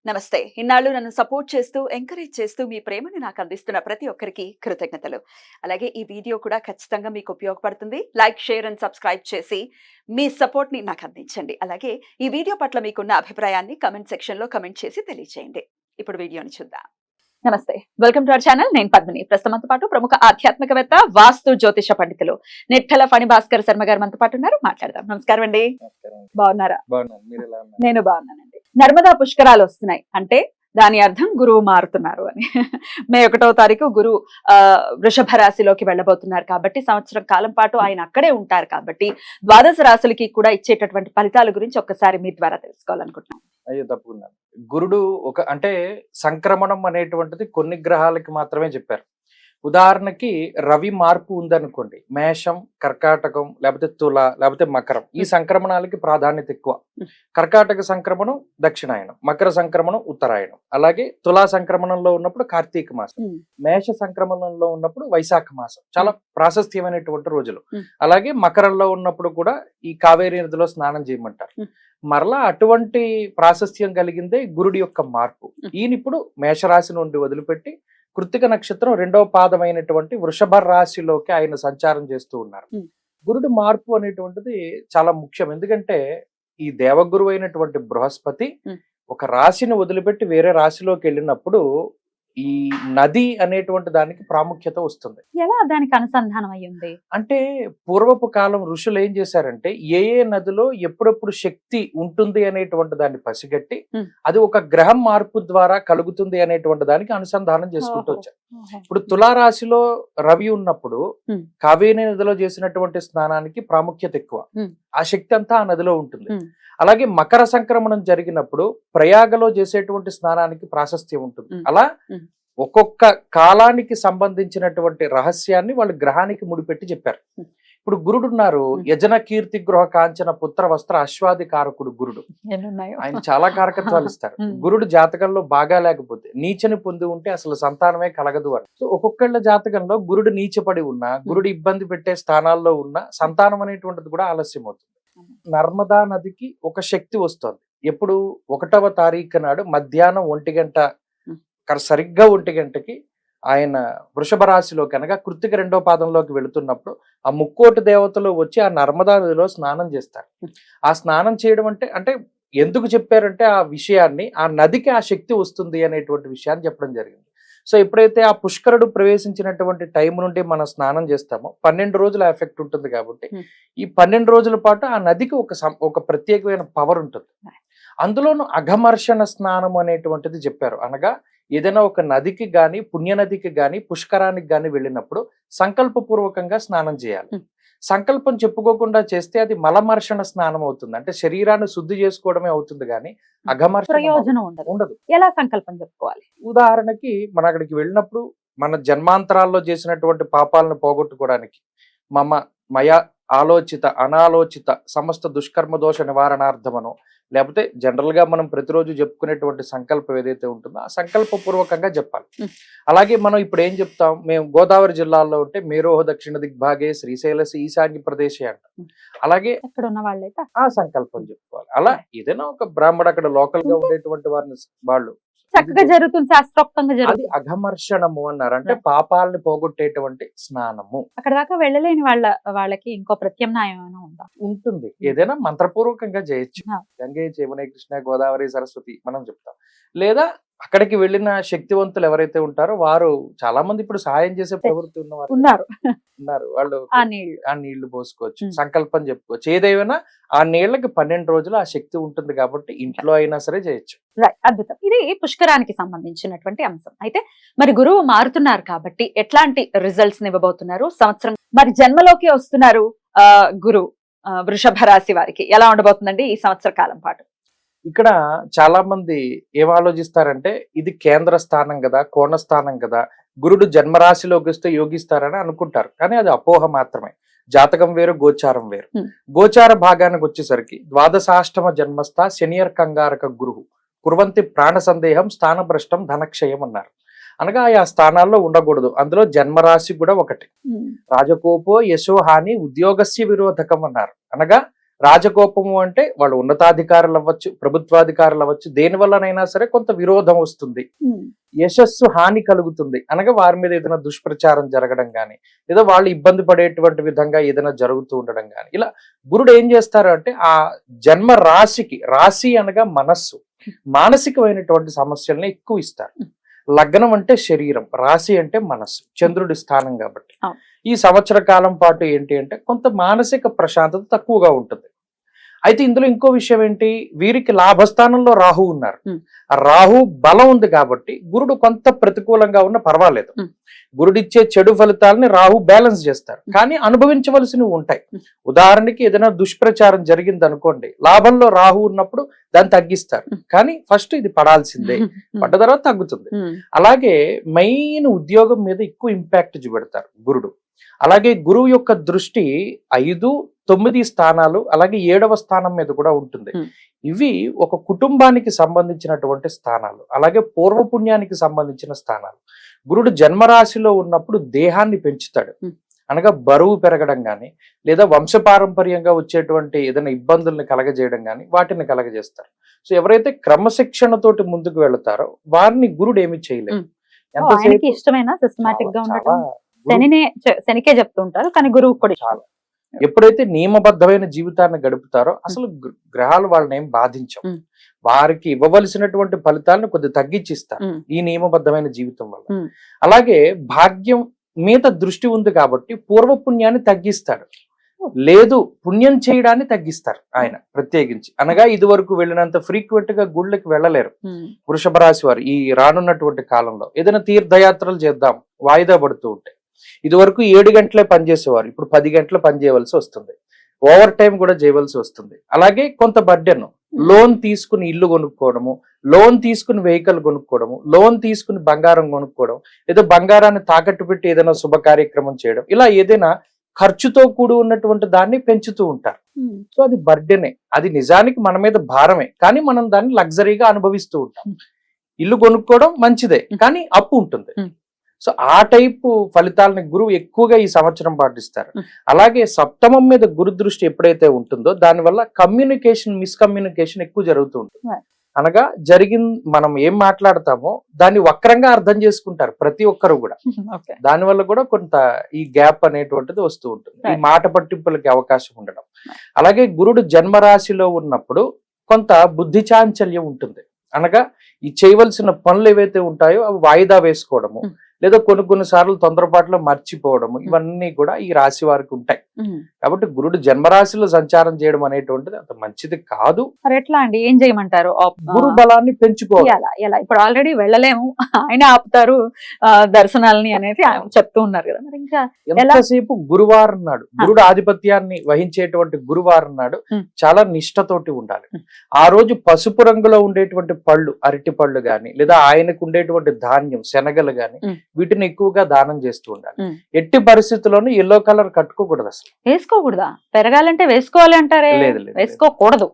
నమస్తే. ఇన్నాళ్ళు నన్ను సపోర్ట్ చేస్తూ, ఎంకరేజ్ చేస్తూ మీ ప్రేమని నాకు అందిస్తున్న ప్రతి ఒక్కరికి కృతజ్ఞతలు. అలాగే ఈ వీడియో కూడా ఖచ్చితంగా మీకు ఉపయోగపడుతుంది. లైక్, షేర్ అండ్ సబ్స్క్రైబ్ చేసి మీ సపోర్ట్‌ని నాకు అందించండి. అలాగే ఈ వీడియో పట్ల మీకున్న అభిప్రాయాన్ని కామెంట్ సెక్షన్‌లో కామెంట్ చేసి తెలియజేయండి. ఇప్పుడు వీడియోని చూద్దాం. నమస్తే. Welcome to our channel. నేను పద్మిని. ప్రస్తుతం మనతో పాటు ప్రముఖ ఆధ్యాత్మికవేత్త, వాస్తు జ్యోతిష పండితులు నిట్టల ఫణి భాస్కర్ శర్మ గారు మనతో పాటు ఉన్నారు. మాట్లాడదాం. నమస్కారం అండి. బాగున్నారా? నేను బాగున్నానండి. నర్మదా పుష్కరాలు వస్తున్నాయి అంటే దాని అర్థం గురువు మారుతున్నారు అని. మే 1వ తారీఖు గురువు వృషభ రాశిలోకి వెళ్ళబోతున్నారు కాబట్టి సంవత్సరం కాలం పాటు ఆయన అక్కడే ఉంటారు కాబట్టి ద్వాదశ రాశులకి కూడా ఇచ్చేటటువంటి ఫలితాల గురించి ఒక్కసారి మీ ద్వారా తెలుసుకోవాలనుకుంటున్నాను. అయ్యో తప్పకుండా. గురుడు అంటే సంక్రమణం అనేటువంటిది కొన్ని గ్రహాలకి మాత్రమే చెప్పారు. ఉదాహరణకి రవి మార్పు ఉందనుకోండి, మేషం, కర్కాటకం, లేకపోతే తుల, లేకపోతే మకరం, ఈ సంక్రమణాలకి ప్రాధాన్యత ఎక్కువ. కర్కాటక సంక్రమణం దక్షిణాయనం, మకర సంక్రమణం ఉత్తరాయణం, అలాగే తులా సంక్రమణంలో ఉన్నప్పుడు కార్తీక మాసం, మేష సంక్రమణంలో ఉన్నప్పుడు వైశాఖ మాసం, చాలా ప్రాశస్త్యమైనటువంటి రోజులు. అలాగే మకరంలో ఉన్నప్పుడు కూడా ఈ కావేరీ నదిలో స్నానం చేయమంటారు. మరలా అటువంటి ప్రాశస్త్యం కలిగిందే గురుడి యొక్క మార్పు. ఈయన ఇప్పుడు మేషరాశి నుండి వదిలిపెట్టి కృత్తిక నక్షత్రం 2వ పాదమైనటువంటి వృషభ రాశిలోకి ఆయన సంచారం చేస్తూ ఉన్నారు. గురుడు మార్పు అనేటువంటిది చాలా ముఖ్యం. ఎందుకంటే ఈ దేవగురు అయినటువంటి బృహస్పతి ఒక రాశిని వదిలిపెట్టి వేరే రాశిలోకి వెళ్ళినప్పుడు ఈ నది అనేటువంటి దానికి ప్రాముఖ్యత వస్తుంది. ఎలా దానికి అనుసంధానం అయ్యింది అంటే పూర్వపు కాలం ఋషులు ఏం చేశారంటే ఏ నదిలో ఎప్పుడెప్పుడు శక్తి ఉంటుంది అనేటువంటి దాన్ని పసిగట్టి అది ఒక గ్రహం మార్పు ద్వారా కలుగుతుంది అనేటువంటి దానికి అనుసంధానం చేసుకుంటూ వచ్చారు. ఇప్పుడు తులారాశిలో రవి ఉన్నప్పుడు కావేరీ నదిలో చేసినటువంటి స్నానానికి ప్రాముఖ్యత ఎక్కువ. ఆ శక్తి అంతా ఆ నదిలో ఉంటుంది. అలాగే మకర సంక్రమణం జరిగినప్పుడు ప్రయాగలో చేసేటువంటి స్నానానికి ప్రాశస్త్యం ఉంటుంది. అలా ఒక్కొక్క కాలానికి సంబంధించినటువంటి రహస్యాన్ని వాళ్ళు గ్రహానికి ముడిపెట్టి చెప్పారు. ఇప్పుడు గురుడు ఉన్నారు, యజన కీర్తి గృహ కాంచన పుత్ర వస్త్ర అశ్వాది కారకుడు గురుడు. ఆయన చాలా కారకత్వాలు ఇస్తారు. గురుడు జాతకంలో బాగా లేకపోతే నీచని పొంది ఉంటే అసలు సంతానమే కలగదు అని. సో ఒక్కొక్కళ్ళ జాతకంలో గురుడు నీచపడి ఉన్నా, గురుడు ఇబ్బంది పెట్టే స్థానాల్లో ఉన్న సంతానం అనేటువంటిది కూడా ఆలస్యం అవుతుంది. నర్మదా నదికి ఒక శక్తి వస్తుంది. ఎప్పుడు 1వ తారీఖు నాడు మధ్యాహ్నం 1 గంట, సరిగ్గా 1 గంటకి ఆయన వృషభ రాశిలోకి అనగా కృత్తిక 2వ పాదంలోకి వెళుతున్నప్పుడు ఆ ముక్కోటి దేవతలు వచ్చి ఆ నర్మదా నదిలో స్నానం చేస్తారు. ఆ స్నానం చేయడం అంటే ఎందుకు చెప్పారంటే ఆ విషయాన్ని, ఆ నదికి ఆ శక్తి వస్తుంది అనేటువంటి విషయాన్ని చెప్పడం జరిగింది. సో ఎప్పుడైతే ఆ పుష్కరుడు ప్రవేశించినటువంటి టైం నుండి మనం స్నానం చేస్తామో 12 రోజుల ఎఫెక్ట్ ఉంటుంది కాబట్టి ఈ 12 రోజుల పాటు ఆ నదికి ఒక ప్రత్యేకమైన పవర్ ఉంటుంది. అందులోనూ అఘమర్షణ స్నానం అనేటువంటిది చెప్పారు. అనగా ఏదైనా ఒక నదికి గాని, పుణ్యనదికి గాని, పుష్కరానికి గాని వెళ్ళినప్పుడు సంకల్పపూర్వకంగా స్నానం చేయాలి. సంకల్పం చెప్పుకోకుండా చేస్తే అది మలమర్షణ స్నానం అవుతుంది. అంటే శరీరాన్ని శుద్ధి చేసుకోవడమే అవుతుంది కానీ అఘమర్షణ ప్రయోజనం ఉండదు. ఎలా సంకల్పం చెప్పుకోవాలి? ఉదాహరణకి మనం అక్కడికి వెళ్ళినప్పుడు మన జన్మాంతరాల్లో చేసినటువంటి పాపాలను పోగొట్టుకోవడానికి మయ ఆలోచిత అనాలోచిత సమస్త దుష్కర్మ దోష నివారణార్థమనో, లేకపోతే జనరల్ గా మనం ప్రతిరోజు చెప్పుకునేటువంటి సంకల్పం ఏదైతే ఉంటుందో ఆ సంకల్ప పూర్వకంగా చెప్పాలి. అలాగే మనం ఇప్పుడు ఏం చెప్తాం, మేము గోదావరి జిల్లాలో ఉంటే మేరోహ దక్షిణ దిగ్భాగే శ్రీశైలసి ఈశాన్య ప్రదేశే అంటాం. అలాగే అక్కడ ఉన్న వాళ్ళైతే ఆ సంకల్పం చెప్పుకోవాలి. అలా ఏదైనా ఒక బ్రాహ్మడు అక్కడ లోకల్ గా ఉండేటువంటి వారిని వాళ్ళు చక్కగా జరుగుతుంది, శాస్త్రోక్తంగా జరుగుతుంది. అది అఘమర్షణము అన్నారు. అంటే పాపాలని పోగొట్టేటువంటి స్నానము. అక్కడ దాకా వెళ్ళలేని వాళ్ళకి ఇంకో ప్రత్యామ్నాయం ఉందా? ఉంటుంది. ఏదైనా మంత్రపూర్వకంగా చేయొచ్చు. గంగే యమునే కృష్ణ గోదావరి సరస్వతి మనం చెప్తాం. లేదా అక్కడికి వెళ్ళిన శక్తివంతులు ఎవరైతే ఉంటారో వారు చాలా మంది ఇప్పుడు సహాయం చేసే ప్రవృత్తి ఉన్నారు. వాళ్ళు ఆ నీళ్లు పోసుకోవచ్చు, సంకల్పం చెప్పుకోవచ్చు. ఏదైనా ఆ నీళ్లకి 12 రోజులు ఆ శక్తి ఉంటుంది కాబట్టి ఇంట్లో అయినా సరే చేయొచ్చు. అద్భుతం. ఇది పుష్కరానికి సంబంధించినటువంటి అంశం. అయితే మరి గురువు మారుతున్నారు కాబట్టి ఎట్లాంటి రిజల్ట్స్ ఇవ్వబోతున్నారు? సంవత్సరం మరి జన్మలోకి వస్తున్నారు గురువు వృషభ రాశి వారికి ఎలా ఉండబోతుందండి ఈ సంవత్సర కాలం పాటు? ఇక్కడ చాలా మంది ఏం ఆలోచిస్తారంటే ఇది కేంద్ర స్థానం కదా, కోణ స్థానం కదా, గురుడు జన్మరాశిలోకి వస్తే యోగిస్తారని అనుకుంటారు. కానీ అది అపోహ మాత్రమే. జాతకం వేరు, గోచారం వేరు. గోచార భాగానికి వచ్చేసరికి ద్వాదశాష్టమ జన్మస్థ శనియర్ కంగారక గురువు కుర్వంతి ప్రాణ సందేహం స్థానభ్రష్టం ధనక్షయం అన్నారు. అనగా ఆ స్థానాల్లో ఉండకూడదు. అందులో జన్మరాశి కూడా ఒకటి. రాజకోపో యశోహాని ఉద్యోగస్య విరోధకం అన్నారు. అనగా రాజకోపము అంటే వాళ్ళు ఉన్నతాధికారులు అవ్వచ్చు, ప్రభుత్వాధికారులు అవ్వచ్చు, దేని వల్లనైనా సరే కొంత విరోధం వస్తుంది, యశస్సు హాని కలుగుతుంది అనగా వారి మీద ఏదైనా దుష్ప్రచారం జరగడం కానీ, లేదా వాళ్ళు ఇబ్బంది పడేటువంటి విధంగా ఏదైనా జరుగుతూ ఉండడం కానీ, ఇలా గురుడు ఏం చేస్తారు అంటే ఆ జన్మ రాశికి, రాశి అనగా మనస్సు, మానసికమైనటువంటి సమస్యల్ని ఎక్కువ ఇస్తారు. లగ్నం అంటే శరీరం, రాశి అంటే మనస్సు, చంద్రుడి స్థానం కాబట్టి ఈ సంవత్సర కాలం పాటు ఏంటి అంటే కొంత మానసిక ప్రశాంతత తక్కువగా ఉంటుంది. అయితే ఇందులో ఇంకో విషయం ఏంటి, వీరికి లాభస్థానంలో రాహు ఉన్నారు. ఆ రాహు బలం ఉంది కాబట్టి గురుడు కొంత ప్రతికూలంగా ఉన్న పర్వాలేదు, గురుడిచ్చే చెడు ఫలితాలని రాహు బ్యాలెన్స్ చేస్తారు, కానీ అనుభవించవలసినవి ఉంటాయి. ఉదాహరణకి ఏదైనా దుష్ప్రచారం జరిగింది అనుకోండి, లాభంలో రాహు ఉన్నప్పుడు దాన్ని తగ్గిస్తారు, కానీ ఫస్ట్ ఇది పడాల్సిందే, పడ్డ తర్వాత తగ్గుతుంది. అలాగే మెయిన్ ఉద్యోగం మీద ఎక్కువ ఇంపాక్ట్ చూపెడతారు గురుడు. అలాగే గురువు యొక్క దృష్టి 5, 9 స్థానాలు, అలాగే 7వ స్థానం మీద కూడా ఉంటుంది. ఇవి ఒక కుటుంబానికి సంబంధించినటువంటి స్థానాలు, అలాగే పూర్వపుణ్యానికి సంబంధించిన స్థానాలు. గురుడు జన్మరాశిలో ఉన్నప్పుడు దేహాన్ని పెంచుతాడు, అనగా బరువు పెరగడం కానీ, లేదా వంశపారంపర్యంగా వచ్చేటువంటి ఏదైనా ఇబ్బందుల్ని కలగజేయడం కానీ వాటిని కలగజేస్తారు. సో ఎవరైతే క్రమశిక్షణతోటి ముందుకు వెళతారో వారిని గురుడు ఏమి చేయలేదు. ఆయనకి ఇష్టమైన సిస్టమాటిక్ గా ఉండటం శనికే చెప్తుంటారు, కానీ గురువు కూడా చాలా. ఎప్పుడైతే నియమబద్ధమైన జీవితాన్ని గడుపుతారో అసలు గ్రహాలు వాళ్ళని ఏం బాధించవు, వారికి ఇవ్వవలసినటువంటి ఫలితాలను కొద్దిగా తగ్గించిస్తారు ఈ నియమబద్ధమైన జీవితం వల్ల. అలాగే భాగ్యం మీద దృష్టి ఉంది కాబట్టి పూర్వపుణ్యాన్ని తగ్గిస్తాడు, లేదు పుణ్యం చేయడాన్ని తగ్గిస్తారు ఆయన ప్రత్యేకించి. అనగా ఇది వరకు వెళ్ళినంత ఫ్రీక్వెంట్ గా గుళ్ళకి వెళ్ళలేరు వృషభ రాశి వారు. ఈ రానున్నటువంటి కాలంలో ఏదైనా తీర్థయాత్రలు చేద్దాం వాయిదా పడుతూ ఉంటాయి. ఇది వరకు 7 గంటలే పనిచేసేవారు, ఇప్పుడు 10 గంటలు పనిచేయవలసి వస్తుంది, ఓవర్ టైం కూడా చేయవలసి వస్తుంది. అలాగే కొంత బర్డెన్, లోన్ తీసుకుని ఇల్లు కొనుక్కోవడము, లోన్ తీసుకుని వెహికల్ కొనుక్కోవడము, లోన్ తీసుకుని బంగారం కొనుక్కోవడం, లేదా బంగారాన్ని తాకట్టు పెట్టి ఏదైనా శుభ కార్యక్రమం చేయడం, ఇలా ఏదైనా ఖర్చుతో కూడి ఉన్నటువంటి దాన్ని పెంచుతూ ఉంటారు. సో అది బర్డెనే, అది నిజానికి మన మీద భారమే, కానీ మనం దాన్ని లగ్జరీగా అనుభవిస్తూ ఉంటాం. ఇల్లు కొనుక్కోవడం మంచిదే, కానీ అప్పు ఉంటుంది. సో ఆ టైపు ఫలితాలని గురువు ఎక్కువగా ఈ సంవత్సరం పాటిస్తారు. అలాగే సప్తమం మీద గురు దృష్టి ఎప్పుడైతే ఉంటుందో దానివల్ల కమ్యూనికేషన్, మిస్కమ్యూనికేషన్ ఎక్కువ జరుగుతూ ఉంటుంది. అనగా మనం ఏం మాట్లాడతామో దాన్ని వక్రంగా అర్థం చేసుకుంటారు ప్రతి ఒక్కరు కూడా. దానివల్ల కూడా కొంత ఈ గ్యాప్ అనేటువంటిది వస్తూ ఉంటుంది, ఈ మాట పట్టింపులకి అవకాశం ఉండడం. అలాగే గురుడు జన్మరాశిలో ఉన్నప్పుడు కొంత బుద్ధి చాంచల్యం ఉంటుంది, అనగా ఈ చేయవలసిన పనులు ఏవైతే ఉంటాయో అవి వాయిదా వేసుకోవడము, లేదా కొన్ని సార్లు తొందరపాటులో మర్చిపోవడము, ఇవన్నీ కూడా ఈ రాశి వారికి ఉంటాయి. కాబట్టి గురుడు జన్మరాశిలో సంచారం చేయడం అనేటువంటిది అంత మంచిది కాదు. మరి ఎట్లా అండి, ఏం చేయమంటారు? గురు బలాన్ని పెంచుకోవాలి. ఎలా ఇప్పుడు ఆల్రెడీ వెళ్ళలేము, ఆయన ఆపుతారు దర్శనాలని అనేది చెప్తూ ఉన్నారు కదా, మరి ఇంకా ఎంతసేపు గురువారం నాడు, గురుడు ఆధిపత్యాన్ని వహించేటువంటి గురువారం నాడు చాలా నిష్ఠతోటి ఉండాలి. ఆ రోజు పసుపు రంగులో ఉండేటువంటి పళ్ళు, అరటి పళ్ళు గాని, లేదా ఆయనకు ఉండేటువంటి ధాన్యం, శనగలు గాని, వీటిని ఎక్కువగా దానం చేస్తూ ఉండాలి. ఎట్టి పరిస్థితుల్లోనూ ఎల్లో కలర్ కట్టుకోకూడదు, అసలు వేసుకోకూడదా? పెరగాలంటే వేసుకోవాలి అంటారే, వేసుకోకూడదు.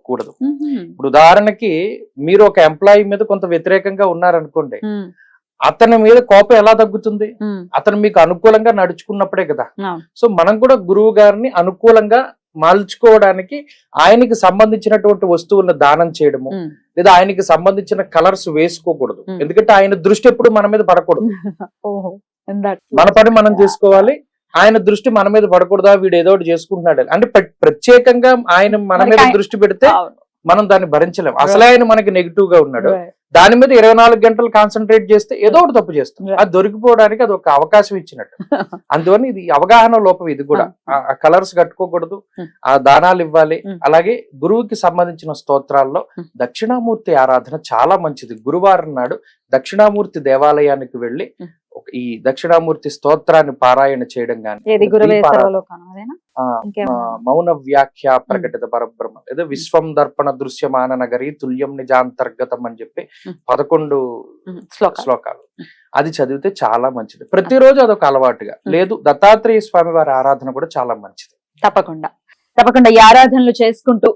ఇప్పుడు ఉదాహరణకి మీరు ఒక ఎంప్లాయీ మీద కొంత వ్యతిరేకంగా ఉన్నారనుకోండి, అతని మీద కోపం ఎలా తగ్గుతుంది? అతను మీకు అనుకూలంగా నడుచుకున్నప్పుడే కదా. సో మనం కూడా గురువు గారిని అనుకూలంగా మలుచుకోవడానికి ఆయనకి సంబంధించినటువంటి వస్తువులను దానం చేయడము, లేదా ఆయనకి సంబంధించిన కలర్స్ వేసుకోకూడదు, ఎందుకంటే ఆయన దృష్టి ఎప్పుడు మన మీద పడకూడదు. మన పని మనం చేసుకోవాలి, ఆయన దృష్టి మన మీద పడకూడదా, వీడు ఏదో ఒకటి చేసుకుంటున్నాడు అంటే ప్రత్యేకంగా ఆయన మన మీద దృష్టి పెడితే మనం దాన్ని భరించలేం. అసలే ఆయన మనకి నెగిటివ్ గా ఉన్నాడు, దాని మీద 24 గంటలు కాన్సన్ట్రేట్ చేస్తే ఏదో ఒకటి తప్పు చేస్తాం, అది దొరికిపోవడానికి అది ఒక అవకాశం ఇచ్చినట్టు. అందువల్ల ఇది అవగాహన లోపం. ఇది కూడా ఆ కలర్స్ కట్టుకోకూడదు, ఆ దానాలు ఇవ్వాలి. అలాగే గురువుకి సంబంధించిన స్తోత్రాల్లో దక్షిణామూర్తి ఆరాధన చాలా మంచిది. గురువారం నాడు దక్షిణామూర్తి దేవాలయానికి వెళ్ళి ఈ దక్షిణామూర్తి స్తోత్రాన్ని పారాయణ చేయడం గాని, మౌన వ్యాఖ్య ప్రకటిత పరబ్రహ్మ, లేదా విశ్వం దర్పణ దృశ్యమాన నగరి తుల్యం నిజాంతర్గతం అని చెప్పి 11 శ్లోకాలు, అది చదివితే చాలా మంచిది. ప్రతిరోజు అదొక అలవాటుగా. లేదు దత్తాత్రేయ స్వామి వారి ఆరాధన కూడా చాలా మంచిది. తప్పకుండా ఈ ఆరాధనలు చేసుకుంటూ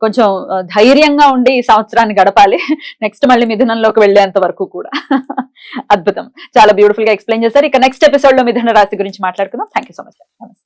కొంచెం ధైర్యంగా ఉండి ఈ సంవత్సరాన్ని గడపాలి. నెక్స్ట్ మళ్ళీ మిథునంలోకి వెళ్లేంత వరకు కూడా. అద్భుతం, చాలా బ్యూటిఫుల్ గా ఎక్స్ప్లెయిన్ చేశారు. ఇక నెక్స్ట్ ఎపిసోడ్ లో మిథున రాశి గురించి మాట్లాడుకుందాం. Thank you so much. నమస్తే.